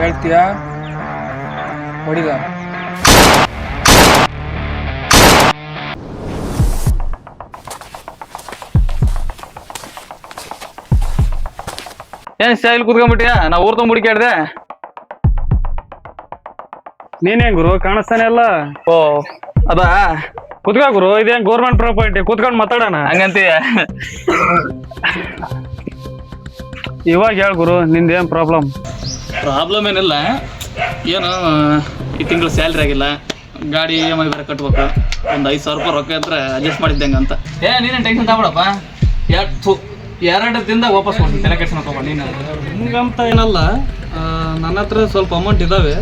ಹೇಳ್ತೀಯಾ ಹೊಡಿದ? ಏನ್ ಸ್ಟೈಲ್ ಕುತ್ಕೊಂಡ್ಬಿಟ್ಟಿಯಾ? ನಾ ಊರ್ ತುಂಬ ಹುಡುಕ್ಯಾಡ್ದೆ. ನೀನೇನ್ ಗುರು ಕಾಣಿಸ್ತಾನೆ ಅಲ್ಲ? ಓ ಅದಾ, ಕುತ್ಕೋ ಗುರು, ಇದೇನ್ ಗೌರ್ಮೆಂಟ್ ಪ್ರಾಪರ್ಟಿ, ಕುತ್ಕೊಂಡ್ ಮಾತಾಡೋಣ. ಹಂಗಂತೀಯ? ಇವಾಗ ಹೇಳ್ ಗುರು, ನಿಂದೇನ್ ಪ್ರಾಬ್ಲಮ್? ಪ್ರಾಬ್ಲಮ್ ಏನಿಲ್ಲ, ಏನು ಈ ತಿಂಗಳು ಸ್ಯಾಲ್ರಿ ಆಗಿಲ್ಲ, ಗಾಡಿ EMI ಬೇರೆ ಕಟ್ಬೇಕು, ಒಂದು 5,000 ರೂಪಾಯಿ ರೊಕ್ಕ ಇದ್ರೆ ಅಡ್ಜಸ್ಟ್ ಮಾಡಿದ್ದಂಗೆ ಅಂತ. ನೀನೇನು ಟೆನ್ಷನ್ ತಗೊಳಪ್ಪ, 2 ದಿನದಾಗ ವಾಪಸ್ ಕೊಡ್ತೀನಿ, ತಲೆ ಕೆಡ್ಸ್ಕೊಳಕ್ ಹೋಗ್ಬೇಡ ನೀನು. ಹಿಂಗಂತ ಏನಲ್ಲ, ನನ್ನ ಹತ್ರ ಸ್ವಲ್ಪ ಅಮೌಂಟ್ ಇದಾವೆ,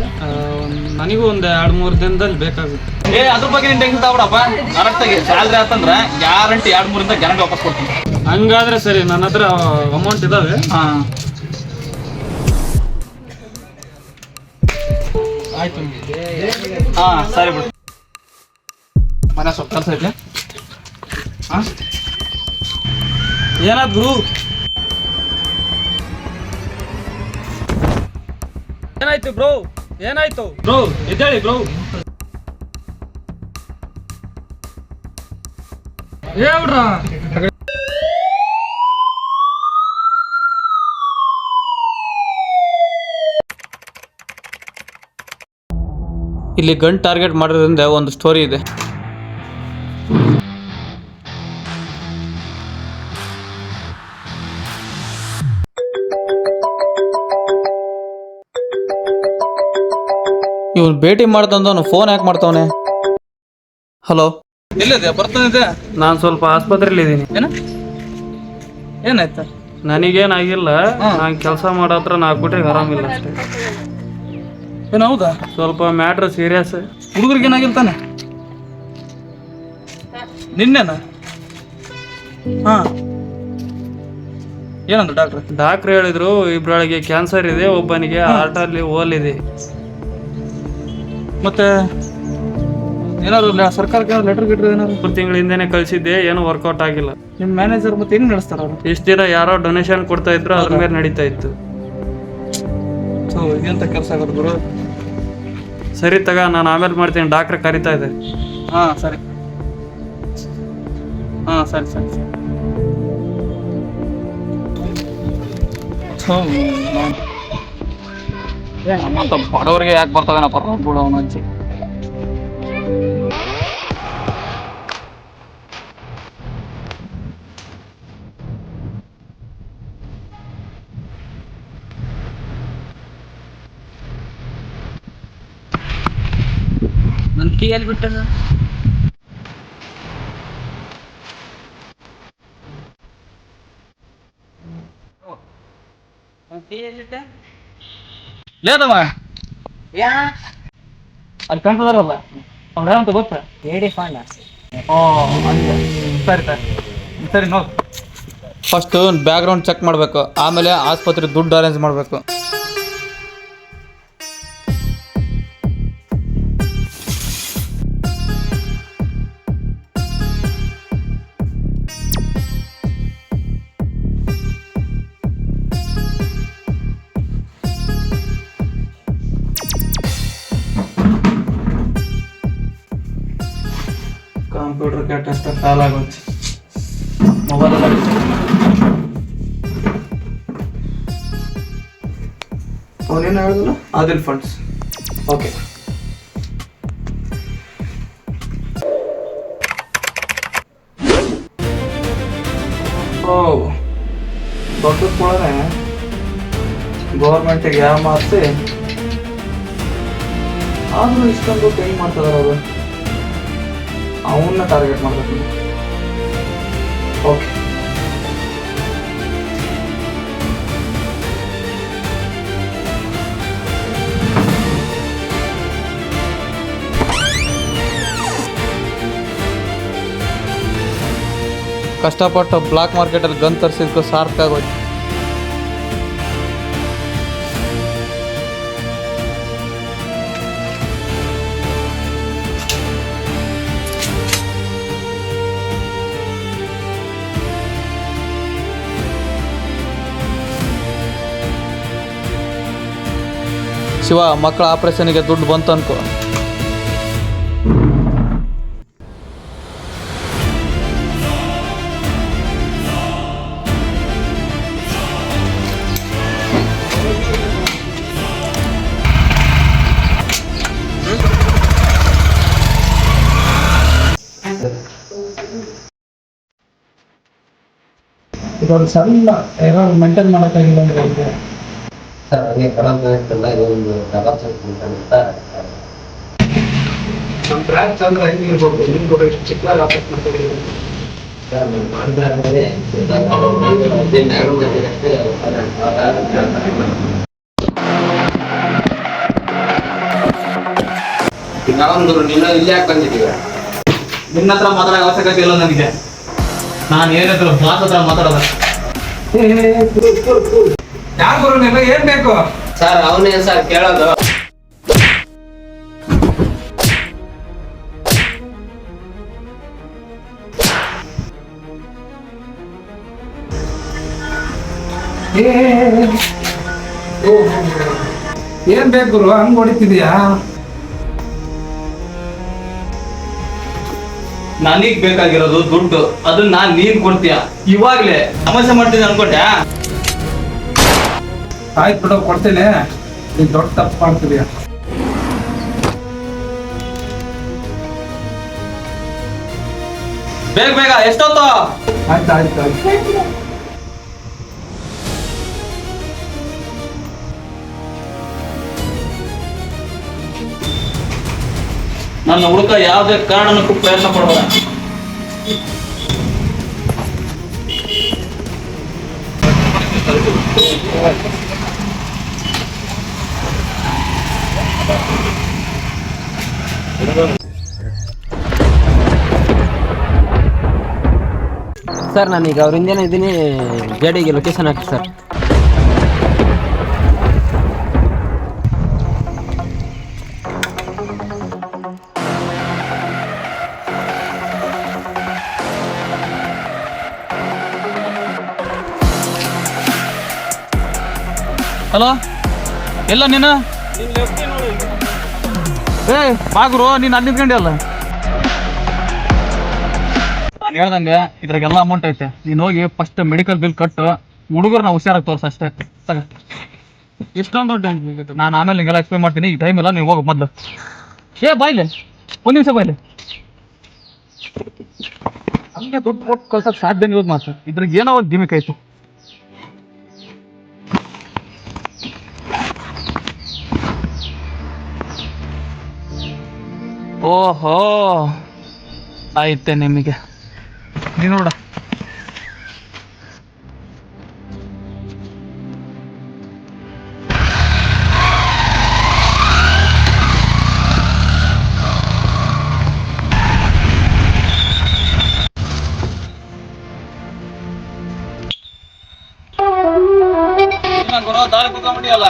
ನನಗೂ ಒಂದು 2-3 ದಿನದಲ್ಲಿ ಬೇಕಾಗುತ್ತೆ. ಅದ್ರ ಬಗ್ಗೆ ನೀನು ಟೆನ್ಷನ್ ತಗೊಳಪ್ಪ, ಕರೆಕ್ಟಾಗಿ ಸ್ಯಾಲ್ರಿ ಆತಂದ್ರೆ ಗ್ಯಾರಂಟಿ 2-3 ದಿನದಾಗ ಗ್ಯಾರಂಟಿ ವಾಪಸ್ ಕೊಡ್ತೀನಿ. ಹಂಗಾದ್ರೆ ಸರಿ, ನನ್ನ ಹತ್ರ ಅಮೌಂಟ್ ಇದಾವೆ. ಆಯ್ತು. ಸರಿ ಬಿಡು, ಮನೆ ಸ್ವಲ್ಪ ಕೆಲಸ ಐತೆ. ಏನಾದ್ ಗುರು? ಏನಾಯ್ತು ಬ್ರೋ? ಏನಾಯ್ತು ಬ್ರೋ? ಎದ್ದೇಳಿ ಬ್ರೋ. ಹೇಳ್ರ. ಇಲ್ಲಿ ಗನ್ ಟಾರ್ಗೆಟ್ ಮಾಡೋದ್ರಿಂದ ಒಂದು ಸ್ಟೋರಿ ಇದೆ. ಇವನು ಭೇಟಿ ಮಾಡ್ದಂದವನು ಫೋನ್ ಯಾಕೆ ಮಾಡ್ತಾವನೆ? ಹಲೋ, ಎಲ್ಲಿದೆ? ಬರ್ತಾನಿದೆ. ನಾನು ಸ್ವಲ್ಪ ಆಸ್ಪತ್ರೆಯಲ್ಲಿ ಇದ್ದೀನಿ. ಏನ ಏನಾಯ್ತಾ? ನನಗೇನಾಗಿಲ್ಲ, ನಾನು ಕೆಲಸ ಮಾಡತ್ರ 4 ಗಂಟೆಗೆ ಆರಾಮಿಲ್ಲ ಅಷ್ಟೇ. ಏನು ಹೌದಾ? ಸ್ವಲ್ಪ ಮ್ಯಾಟ್ರ್ ಸೀರಿಯಸ್. ಹುಡುಗರಿಗೆ ಏನಾಗಿರ್ತಾನೆ? ನಿನ್ನೆನಾ? ಏನಂದ್ರು ಡಾಕ್ಟ್ರ್ ಹೇಳಿದ್ರು, ಇಬ್ಬರೊಳಗೆ ಕ್ಯಾನ್ಸರ್ ಇದೆ, ಒಬ್ಬನಿಗೆ ಹಾರ್ಟಲ್ಲಿ ಹೋಲ್ ಇದೆ. ಮತ್ತೆ ಏನಾದ್ರು ಸರ್ಕಾರಕ್ಕೆ ಲೆಟರ್ ಗಿಟ್ರ್ ಏನಾದ್ರು? 3 ತಿಂಗಳ ಹಿಂದೆನೆ ಕಳ್ಸಿದ್ದೆ, ಏನು ವರ್ಕೌಟ್ ಆಗಿಲ್ಲ. ನಿಮ್ಮ ಮ್ಯಾನೇಜರ್ ಮತ್ತೆ ಹೆಂಗ್ ನಡೆಸ್ತಾರ ಅವರು? ಇಷ್ಟ ದಿನ ಯಾರೋ ಡೊನೇಷನ್ ಕೊಡ್ತಾ ಇದ್ರು, ಅದ್ರ ಮೇಲೆ ನಡೀತಾ ಇತ್ತು. ಎಂತ ಕೆಲಸ ಆಗೋದು ಗುರು? ಸರಿ ತಗ, ನಾನು ಆಮೇಲೆ ಮಾಡ್ತೀನಿ, ಡಾಕ್ಟ್ರ್ ಕರಿತಾ ಇದೆ. ಸರಿ. ಸರಿ ಸರಿ ಸರಿ. ನಮ್ಮಂತ ಬಡವರಿಗೆ ಯಾಕೆ ಬರ್ತದೇನಪ್ಪ ಬಿಡು ಅವನು ಹಂಚಿ. ನನ್ನ ಕೀ ಎಲ್ಲಿ ಬಿಟ್ಟ? ಲೇದವ ಅಲ್ಲಿ ಕಾಣ್ತದಾರಲ್ಲ, ಅವ್ನು ಯಾರಂತ ಗೊತ್ತಾ? ಸರಿ ಸರಿ ಸರಿ, ನೋಡಿ. ಫಸ್ಟ್ ಬ್ಯಾಕ್ಗ್ರೌಂಡ್ ಚೆಕ್ ಮಾಡಬೇಕು, ಆಮೇಲೆ ಆಸ್ಪತ್ರೆ ದುಡ್ಡು ಅರೇಂಜ್ ಮಾಡಬೇಕು. ಕಂಪ್ಯೂಟರ್ ಕೆಟ್ಟಷ್ಟ ಕಾಲ ಆಗೋಯ್ತು. ಮೊಬೈಲ್ ಅವನೇನು ಹೇಳಿದ್ರು? ಆದಿಲ್ ಫಂಡ್ಸ್. ಓಕೆ. ದೊಡ್ಡ ಕೊಡನೆ ಗೌರ್ಮೆಂಟಿಗೆ ಯಾವ ಮಾರ್ಸಿ ಆದರೂ ಇಷ್ಟೊಂದು ಹೆಂಗ್ ಮಾಡ್ತಿದಾರೆ ಅವರು? ಅವನ್ನ ಟಾರ್ಗೆಟ್ ಮಾಡ್ಬೇಕು. ಓಕೆ, ಕಷ್ಟಪಟ್ಟು ಬ್ಲಾಕ್ ಮಾರ್ಕೆಟಲ್ಲಿ ಗನ್ ತರಿಸಿದ್ಕು ಸಾರ್ಥಕ ಆಗೋಯ್ತು. ಶಿವ ಮಕ್ಕಳ ಆಪರೇಷನ್ಗೆ ದುಡ್ಡು ಬಂತು ಅನ್ಕೋ. ಇದೊಂದು ಸಣ್ಣ ಏನೋ ಮೇಂಟೈನ್ ಮಾಡೋಕ್ಕಾಗಿಲ್ಲ ಅಂದ್ರೆ ಇದೆ ಸರ್ ಹಾಗೆ ಕಡಿಮೆ ಆಗ್ತಲ್ಲ ಇದೊಂದು ಅಂತ ನಮ್ಮ ಬ್ರಾಂಚ್ ಅಂದ್ರೆ ಹೆಂಗಿರ್ಬೋದು ನಿಮ್ಗೆ ಕೂಡ ಎಷ್ಟು ಚಿಕ್ಕದಾಗಿ ಆಪರೇಟ್ ಮಾಡ್ಕೊಂಡಿದ್ದೀವಿ ಸರ್ ನಾವು ಮಾಡಿದ್ರೆ ನಾವೊಂದು ನೀನು ಇಲ್ಲಿ ಯಾಕೆ ಬಂದಿದ್ದೀವಿ? ನಿನ್ನ ಹತ್ರ ಮಾತಾಡೋ ಅವಶ್ಯಕತೆ ಇಲ್ಲ ನನಗೆ. ನಾನು ಏನಿದ್ರು ಬಾಸ್ ಹತ್ರ ಮಾತಾಡೋದ. ಯಾರು ಗುರು ನಿಮಗೆ ಏನ್ ಬೇಕು? ಸರ್ ಅವನೇ ಸರ್ ಕೇಳೋದು. ಏನ್ ಬೇಕು ಗುರು ಹಂಗ್ ಹೊಡಿತಿದ್ಯಾ? ನನಗ್ ಬೇಕಾಗಿರೋದು ದುಡ್ಡು, ಅದನ್ನ ನೀನ್ ಕೊಡ್ತೀಯ. ಇವಾಗ್ಲೇ ಸಮಸ್ಯೆ ಮಾಡ್ತೀನಿ ಅನ್ಕೊಂಡ್ಯಾ? ಆಯ್ತು ಬಿಡು ಕೊಡ್ತೇನೆ. ನೀನ್ ದೊಡ್ಡ ತಪ್ಪು ಮಾಡ್ತಿದ್ಯಾ. ಬೇಗ ಬೇಗ ಎಷ್ಟೊತ್ತು? ಆಯ್ತು ಆಯ್ತು ಆಯ್ತು. ನನ್ನ ಹುಡುಕ ಯಾವುದೇ ಕಾರಣಕ್ಕೂ ಪ್ರಯತ್ನ ಪಡೋಣ. ಸರ್ ನಾನೀಗ ಅವ್ರಿಂದೇನೆ ಇದ್ದೀನಿ, ಜೇಡಿಗೆ ಲೊಕೇಶನ್ ಹಾಕಿ ಸರ್. ಹಲೋ, ಎಲ್ಲ ನೀನು? ಏ ಬಾಗುರು, ನೀನು ಅಲ್ಲಿ ನಿಂತ್ಕೊಂಡಿ ಅಲ್ಲ. ನಾನು ಹೇಳ್ದಂಗೆ ಇದ್ರಾಗೆಲ್ಲ ಅಮೌಂಟ್ ಐತೆ. ನೀನು ಹೋಗಿ ಫಸ್ಟ್ ಮೆಡಿಕಲ್ ಬಿಲ್ ಕಟ್ಟು, ಹುಡುಗರು ನಾವು ಹುಷಾರಾಗಿ ತೋರ್ಸ ಅಷ್ಟೇ. ಎಷ್ಟೊಂದು ದೊಡ್ಡ ನಾನು ಆಮೇಲೆ ನಿಂಗೆಲ್ಲ ಎಕ್ಸ್ಪ್ಲೇನ್ ಮಾಡ್ತೀನಿ. ಈ ಟೈಮ್ ಎಲ್ಲ ನೀವು ಹೋಗೋ ಮೊದಲು. ಬಾಯ್ಲೆ ಒಂದು ನಿಮಿಷ ಬಾಯ್ಲೆ. ಹಂಗೆ ದುಡ್ಡು ಕೊಟ್ಟು ಕಳ್ಸೋಕೆ ಸಾಧ್ಯ ಯೂಸ್ ಮಾತ್ರ. ಇದ್ರಾಗ ಏನೋ ಒಂದು ಗಿಮಿಕ್ ಆಯ್ತು. ಓಹೋ ಆಯ್ತೆ ನಿಮಗೆ. ನೀನು ನೋಡ, ದಾರಿ ಕುತ್ಕೊಂಡ್ಬಿಟ್ಟಿಯಲ್ಲ.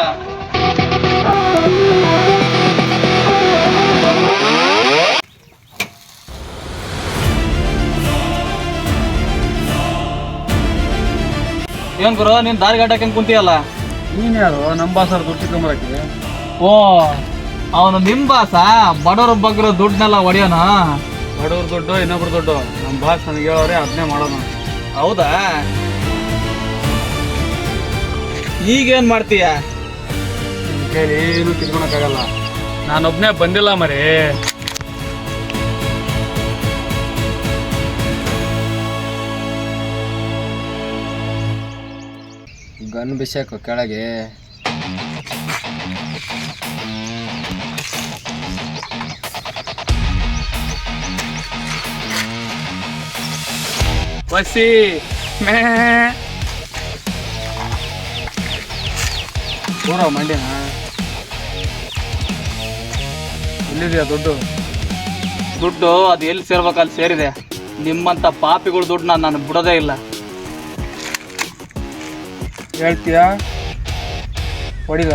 ಏನ್ ಗುರು, ನೀನ್ ದಾರಿ ಗಾಟಕ್ಕೆ ಕುಂತಿಯಲ್ಲ? ನೀನ್ ಯಾರು ನಮ್ಮ ಬಾಸರ್ ದುಡ್ಡು ತಗೊಂಬರಕ್ಕೆ? ಓ, ಅವನು ನಿಮ್ ಬಾಸ? ಬಡವ್ರ ಬಗ್ಗರು ದುಡ್ಡನ್ನೆಲ್ಲ ಹೊಡಿಯೋಣ? ಬಡವ್ರ ದುಡ್ಡು ಇನ್ನೊಬ್ರ ದುಡ್ಡು ನಮ್ಮ ಬಾಸ್ ನನಗೆ ಹೇಳೋರೆ ಅದನ್ನೇ ಮಾಡೋಣ. ಹೌದಾ? ಈಗೇನ್ ಮಾಡ್ತೀಯ? ನಿನ್ ಕೈಲಿ ಏನು ಕಿತ್ಕೊಳಕ್ಕಾಗಲ್ಲ. ನಾನೊಬ್ನೇ ಬಂದಿಲ್ಲ ಮರಿ. ಗನ್ ಬಿಸಾಕು ಕೆಳಗೆ. ಬಸ್ಸಿ ಮೇ ಪೂರ ಮಂಡಿನ ಎಲ್ಲಿದೆಯಾ ದುಡ್ಡು? ದುಡ್ಡು ಅದು ಎಲ್ಲಿ ಸೇರ್ಬೇಕಲ್ಲಿ ಸೇರಿದೆ. ನಿಮ್ಮಂತ ಪಾಪಿಗಳ ದುಡ್ಡು ನಾನು ಬಿಡೋದೇ ಇಲ್ಲ. ಹೇಳ್ತೀಯಾ ಹೊಡಿದ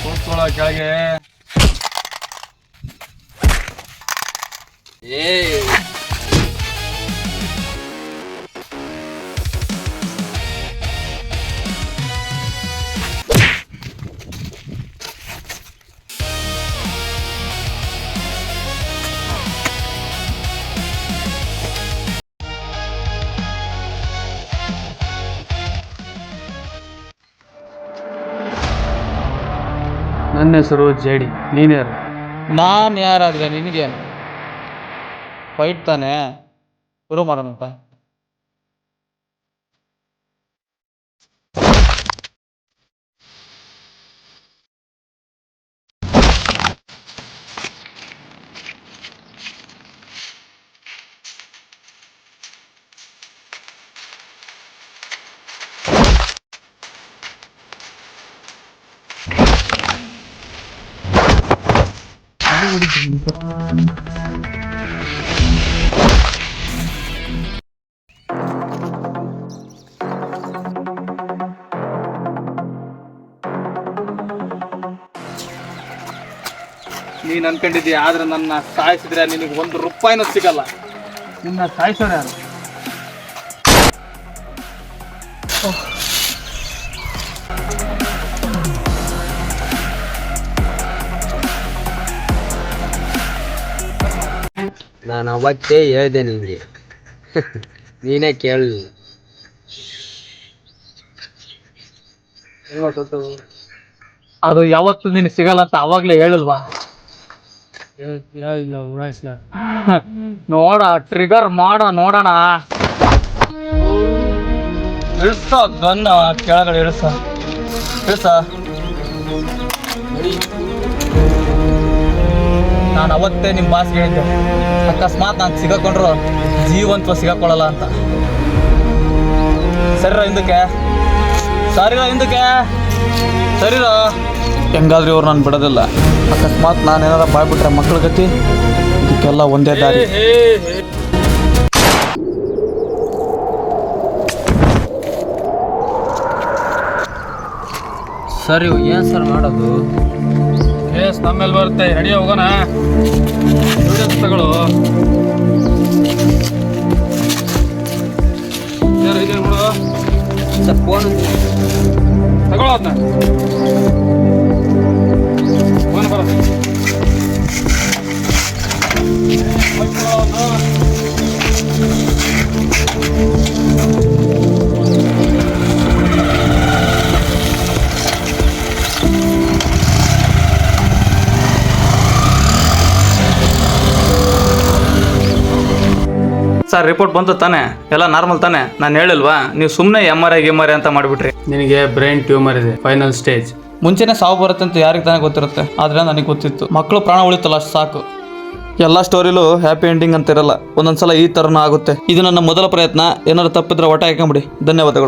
ಕೂತ್ಕೊಳ್ಳೋ ಕೆಳಗೆ. ನನ್ನ ಹೆಸರು ಜೇಡಿ. ನೀನ್ಯಾರು? ನಾನು ಯಾರಾದ್ರೆ ನಿನಗೇನು? ಫೈಟ್ ತಾನೇ, ಶುರು ಮಾಡೋಣಪ್ಪ. ನೀನು ಅನ್ಕೊಂಡಿದ್ದೀಯ, ಆದ್ರೆ ನನ್ನ ಸಾಯಿಸಿದ್ರೆ ನಿನಗೆ ₹1 ಸಿಗಲ್ಲ. ನಿನ್ನ ಸಾಯಿಸೋರು ಯಾರು? ನಾನು ಅವತ್ತೇ ಹೇಳ್ದೆ ನಿನಗೆ, ನೀನೇ ಕೇಳಲಿಲ್ಲ. ಅದು ಯಾವತ್ತು ನಿನಗೆ ಸಿಗಲ್ಲ ಅಂತ ಅವಾಗ್ಲೇ ಹೇಳಿಲ್ವಾ? ನೋಡ, ಟ್ರಿಗರ್ ಮಾಡ ನೋಡೋಣ. ಇಳಿಸ ಗನ್ನ ಕೆಳಗಡೆ, ಇಳಿಸ. ನಾನು ಅವತ್ತೇ ನಿಮ್ಮ ಬಾಸ್ಗೆ ಹೇಳಿದ್ದೆ, ಅಕಸ್ಮಾತ್ ನಾನು ಸಿಗಾಕೊಂಡ್ರು ಜೀವಂತವ ಸಿಗಾಕೊಳ್ಳಲ್ಲ ಅಂತ. ಸರಿರೋ ಹಿಂದಕ್ಕೆ, ಸರಿರೋ. ಹೆಂಗಾದ್ರೂ ಇವ್ರು ನಾನು ಬಿಡೋದಿಲ್ಲ. ಅಕಸ್ಮಾತ್ ನಾನು ಏನಾರ ಬಾಯ್ಬಿಟ್ರೆ ಮಕ್ಳ ಗತಿ, ಇದಕ್ಕೆಲ್ಲ ಒಂದೇ ದಾರಿ. ಸರ್ ಇವು ಏನು ಸರ್ ಮಾಡೋದು? ಕೇಸ್ ನಮ್ಮೇಲೆ ಬರುತ್ತೆ. ರೆಡಿ, ಹೋಗೋಣ. ತಗೊಳ್ಳು. ಇದೆ ನೋಡು. ಸರ್ ಫೋನ್ ತಗೊಳ್ಳೋ ಅದನ್ನ. ಫೋನ್ ಬರೋದು. ಸರ್ ರಿಪೋರ್ಟ್ ಬಂತು ತಾನೆ? ಎಲ್ಲ ನಾರ್ಮಲ್ ತಾನೆ? ನಾನು ಹೇಳಿಲ್ವಾ? ನೀವು ಸುಮ್ಮನೆ MRI ಅಂತ ಮಾಡಿಬಿಟ್ರಿ. ನಿನಗೆ ಬ್ರೈನ್ ಟ್ಯೂಮರ್ ಇದೆ, ಫೈನಲ್ ಸ್ಟೇಜ್. ಮುಂಚೆನೇ ಸಾವು ಬರುತ್ತೆ ಅಂತ ಯಾರಿಗೆ ತಾನೇ ಗೊತ್ತಿರುತ್ತೆ, ಆದರೆ ನನಗೆ ಗೊತ್ತಿತ್ತು. ಮಕ್ಕಳು ಪ್ರಾಣ ಉಳಿತಲ್ಲ, ಅಷ್ಟು ಸಾಕು. ಎಲ್ಲ ಸ್ಟೋರಿಲೂ ಹ್ಯಾಪಿ ಎಂಡಿಂಗ್ ಅಂತ ಇರಲ್ಲ, ಒಂದೊಂದ್ಸಲ ಈ ಥರನೂ ಆಗುತ್ತೆ. ಇದು ನನ್ನ ಮೊದಲ ಪ್ರಯತ್ನ. ಏನಾದ್ರು ತಪ್ಪಿದ್ರೆ ಒಟ್ಟ ಹಾಕೊಂಬಿಡಿ. ಧನ್ಯವಾದಗಳು.